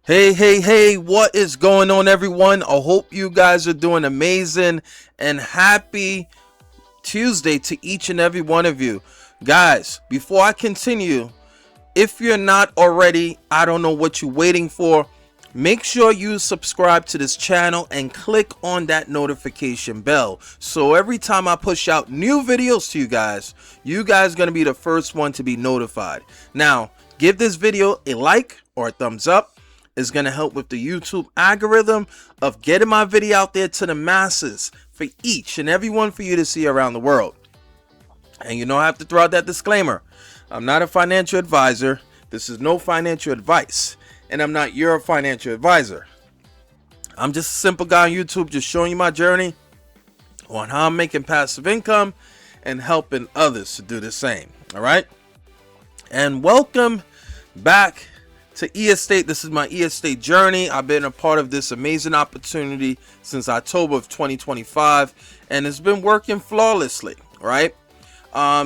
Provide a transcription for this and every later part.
Hey, what is going on, everyone? I hope you guys are doing amazing and happy Tuesday to each and every one of you. Guys, before I continue, if you're not already, I don't know what you're waiting for. Make sure you subscribe to this channel and click on that notification bell. So every time I push out new videos to you guys are going to be the first one to be notified. Now, give this video a like or a thumbs up. Is going to help with the YouTube algorithm of getting my video out there to the masses for each and every one for you to see around the world. And I have to throw out that disclaimer. I'm not a financial advisor. This is no financial advice. And I'm not your financial advisor. I'm just a simple guy on YouTube just showing you my journey on how I'm making passive income and helping others to do the same. All right. And welcome back to e-estate. This is my e-estate journey. I've been a part of this amazing opportunity since October of 2025, and it's been working flawlessly, right?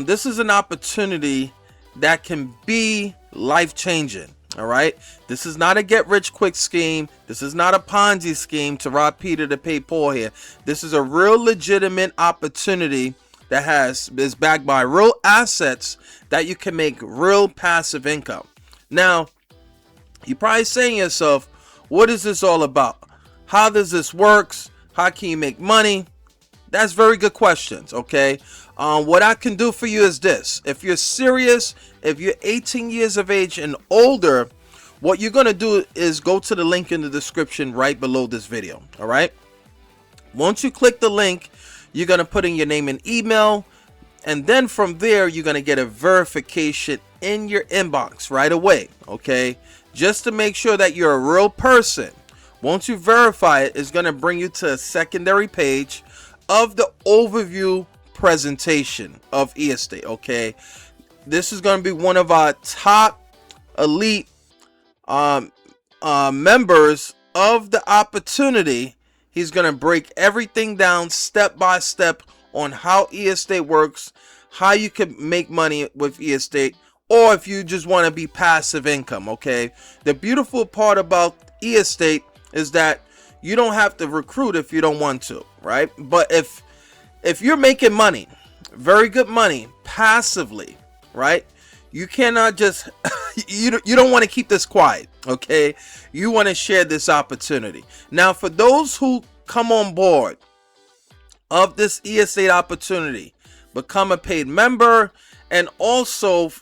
This is an opportunity that can be life-changing, all right? This is not a get-rich-quick scheme. This is not a Ponzi scheme to rob Peter to pay Paul here. This is a real legitimate opportunity that is backed by real assets that you can make real passive income. Now, you're probably saying to yourself, what is this all about? How does this work? How can you make money? That's very good questions, okay? What I can do for you is this. If you're serious, if you're 18 years of age and older, what you're going to do is go to the link in the description right below this video, all right? Once you click the link, you're going to put in your name and email, and then from there, you're going to get a verification in your inbox right away, okay? Just to make sure that you're a real person. Once you verify it, it's going to bring you to a secondary page of the overview presentation of e-estate, okay? This is going to be one of our top elite members of the opportunity. He's going to break everything down step by step on how e-estate works, how you can make money with e-estate, or if you just want to be passive income, okay? The beautiful part about e-estate is that you don't have to recruit if you don't want to, right? But if you're making money, very good money, passively, right? You cannot just, you don't want to keep this quiet, okay? You want to share this opportunity. Now, for those who come on board of this e-estate opportunity, become a paid member, and also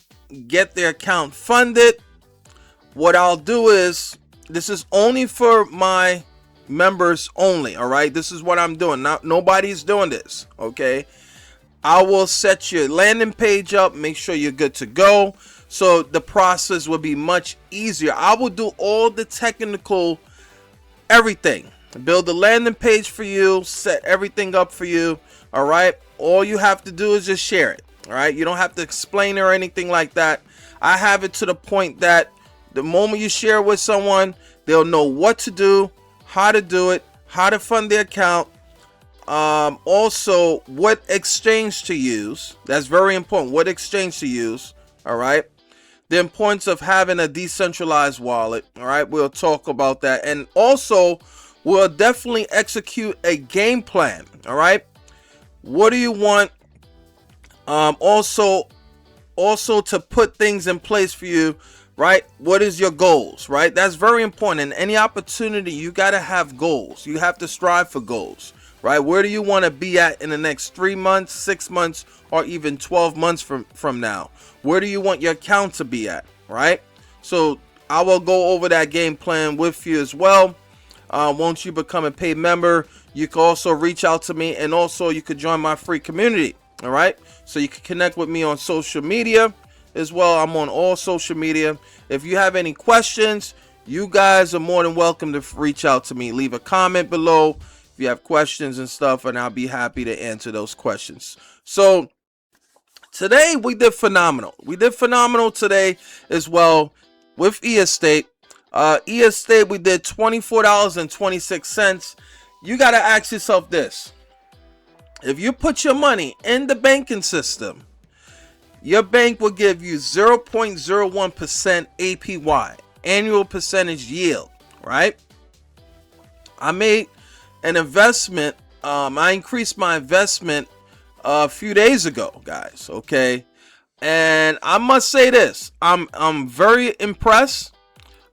get their account funded, what I'll do is, this is only for my members only, all right? This is what I'm doing. Nobody's doing this, okay? I will set your landing page up, make sure you're good to go, so the process will be much easier. I will do all the technical, everything. Build the landing page for you, set everything up for you, all right? All you have to do is just share it. All right, you don't have to explain it or anything like that. I have it to the point that the moment you share with someone, they'll know what to do, how to fund their account, also what exchange to use. That's very important. What exchange to use. All right, the importance of having a decentralized wallet. All right, we'll talk about that, and also we'll definitely execute a game plan. All right, what do you want? Also to put things in place for you, right? What is your goals, right? That's very important. In any opportunity, you got to have goals. You have to strive for goals, right? Where do you want to be at in the next 3 months, 6 months, or even 12 months from now? Where do you want your account to be at, right? So I will go over that game plan with you as well. Once you become a paid member, you can also reach out to me, and also you could join my free community. All right, so you can connect with me on social media as well. I'm on all social media. If you have any questions, you guys are more than welcome to reach out to me. Leave a comment below if you have questions and stuff, and I'll be happy to answer those questions. So today we did phenomenal. We did phenomenal today as well with e-estate. E-estate, we did $24.26. You got to ask yourself this. If you put your money in the banking system, your bank will give you 0.01% APY, annual percentage yield, right? I made an investment. I increased my investment a few days ago, guys. Okay, and I must say this: I'm very impressed.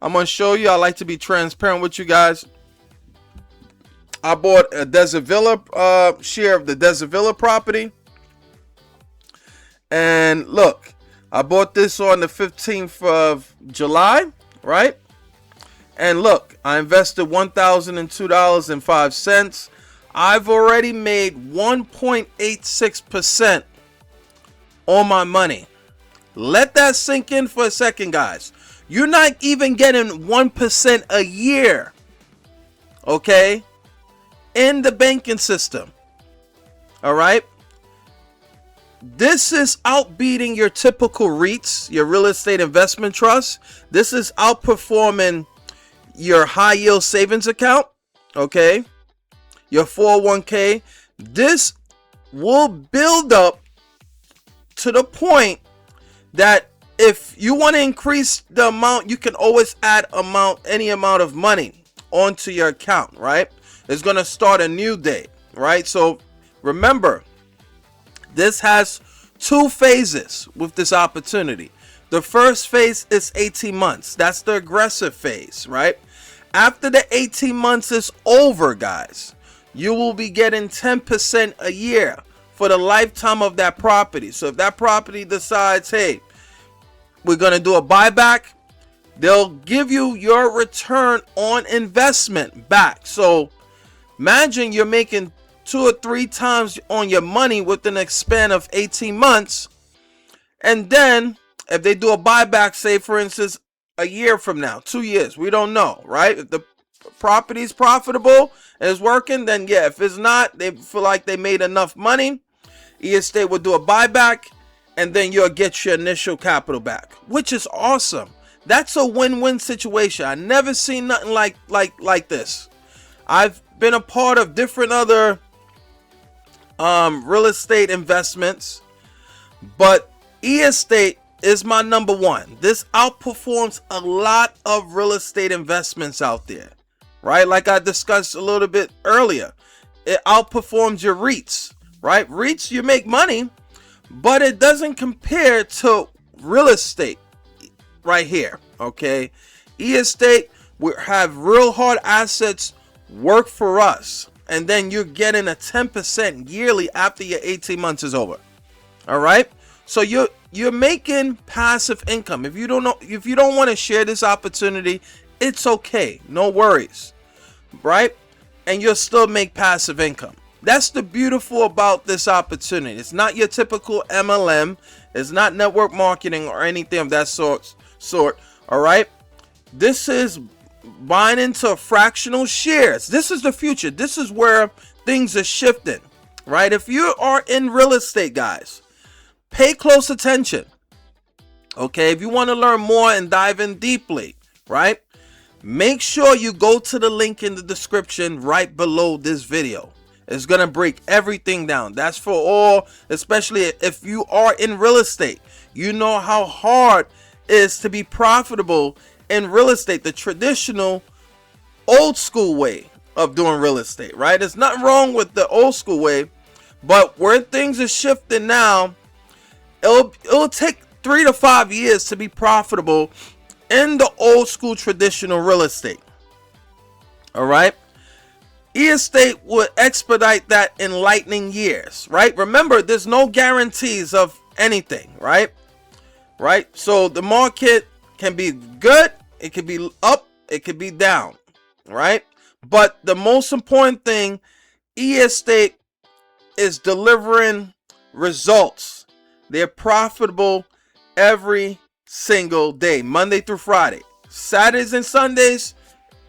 I'm gonna show you. I like to be transparent with you guys. I bought a Desert Villa share of the Desert Villa property, and look, I bought this on the 15th of July, right? And look, I invested $1,002.05. I've already made 1.86% on my money. Let that sink in for a second, guys. You're not even getting 1% a year, okay, in the banking system. All right. This is outbeating your typical REITs, your real estate investment trust. This is outperforming your high yield savings account, okay, your 401k. This will build up to the point that if you want to increase the amount, you can always add any amount of money onto your account, right? It's going to start a new day, right? So remember, this has two phases with this opportunity. The first phase is 18 months. That's the aggressive phase, right? After the 18 months is over, guys, you will be getting 10% a year for the lifetime of that property. So if that property decides, hey, we're going to do a buyback, they'll give you your return on investment back. So imagine you're making 2 or 3 times on your money within a span of 18 months. And then if they do a buyback, say for instance, a year from now, 2 years, we don't know, right? If the property is profitable and is working, then yeah. If it's not, they feel like they made enough money, estate will do a buyback, and then you'll get your initial capital back, which is awesome. That's a win-win situation. I never seen nothing like this. I've been a part of different other real estate investments, but estate is my number one. This outperforms a lot of real estate investments out there, right? Like I discussed a little bit earlier, it outperforms your REITs, right? REITs, you make money, but it doesn't compare to real estate right here, okay? Estate, we have real hard assets work for us, and then you're getting a 10% yearly after your 18 months is over. All right, so you're making passive income. If you don't want to share this opportunity, it's okay, no worries, right? And you'll still make passive income. That's the beautiful about this opportunity. It's not your typical MLM. It's not network marketing or anything of that sort. All right, this is buying into fractional shares. This is the future. This is where things are shifting, right? If you are in real estate, guys, pay close attention, okay? If you want to learn more and dive in deeply, right, make sure you go to the link in the description right below this video. It's going to break everything down. That's for all, especially if you are in real estate. You know how hard it is to be profitable in real estate, the traditional old school way of doing real estate, right? There's nothing wrong with the old school way, but where things are shifting now, it'll take 3 to 5 years to be profitable in the old school traditional real estate. All right, estate will expedite that in lightning years, right? Remember, there's no guarantees of anything, right? So the market can be good, it could be up, it could be down, right? But the most important thing, estate is delivering results. They're profitable every single day, Monday through Friday. Saturdays and Sundays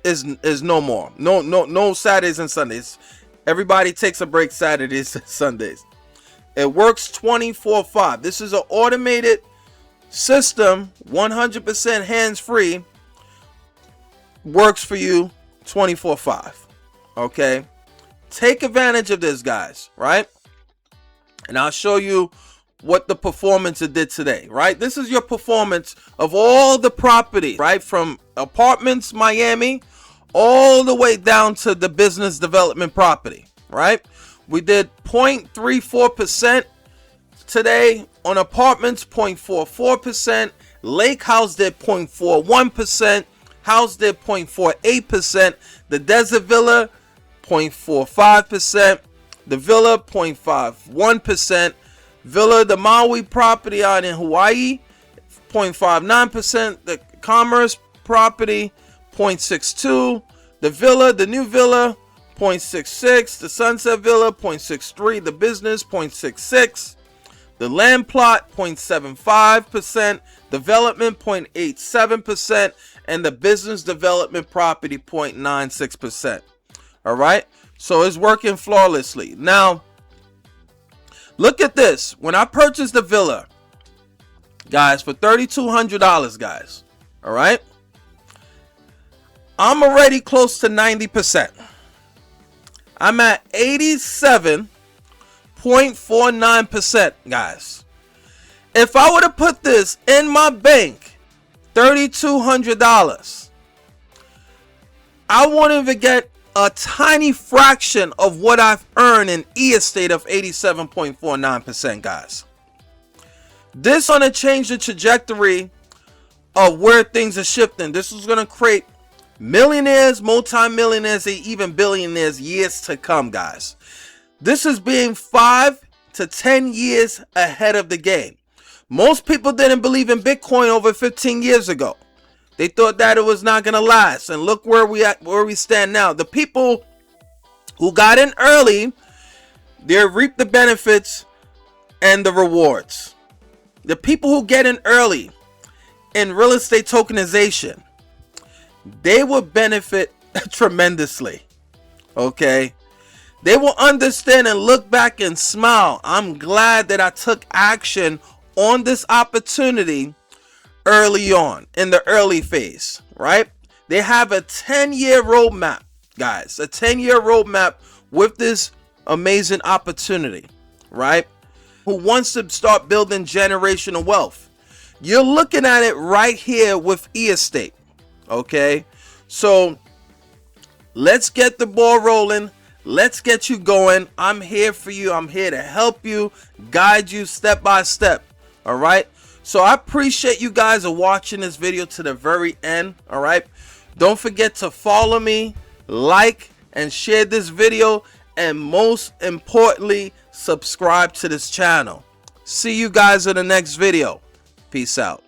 is no more. No Saturdays and Sundays. Everybody takes a break Saturdays and Sundays. It works 24/5. This is an automated system, 100% hands-free, works for you 24/5. Okay, take advantage of this, guys, right? And I'll show you what the performance it did today, right? This is your performance of all the property, right? From apartments, Miami, all the way down to the business development property, right? We did 0.34% today on apartments, 0.44%. Lake House did 0.41%. House did 0.48%. The Desert Villa, 0.45%. The Villa, 0.51%. Villa, the Maui property out in Hawaii, 0.59%. The Commerce property, 0.62. The Villa, the new Villa, 0.66. The Sunset Villa, 0.63. The Business, 0.66. The land plot, 0.75%. Development, 0.87%. And the business development property, 0.96%. All right. So it's working flawlessly. Now, look at this. When I purchased the villa, guys, for $3,200, guys. All right. I'm already close to 90%. I'm at 87.49%, guys. If I would have put this in my bank, $3,200, I won't even get a tiny fraction of what I've earned in estate of 87.49%, guys. This is going to change the trajectory of where things are shifting. This is going to create millionaires, multi-millionaires, and even billionaires years to come, guys. This is being 5 to 10 years ahead of the game. Most people didn't believe in Bitcoin over 15 years ago. They thought that it was not going to last. And look where we stand now. The people who got in early, they reap the benefits and the rewards. The people who get in early in real estate tokenization, they will benefit tremendously. Okay? They will understand and look back and smile. I'm glad that I took action on this opportunity early on, in the early phase, right? They have a 10-year roadmap, guys. A 10-year roadmap with this amazing opportunity, right? Who wants to start building generational wealth. You're looking at it right here with estate, okay? So let's get the ball rolling. Let's get you going. I'm here for you. I'm here to help you, guide you step by step, all right? So I appreciate you guys are watching this video to the very end, all right? Don't forget to follow me, like, and share this video, and most importantly, subscribe to this channel. See you guys in the next video. Peace out.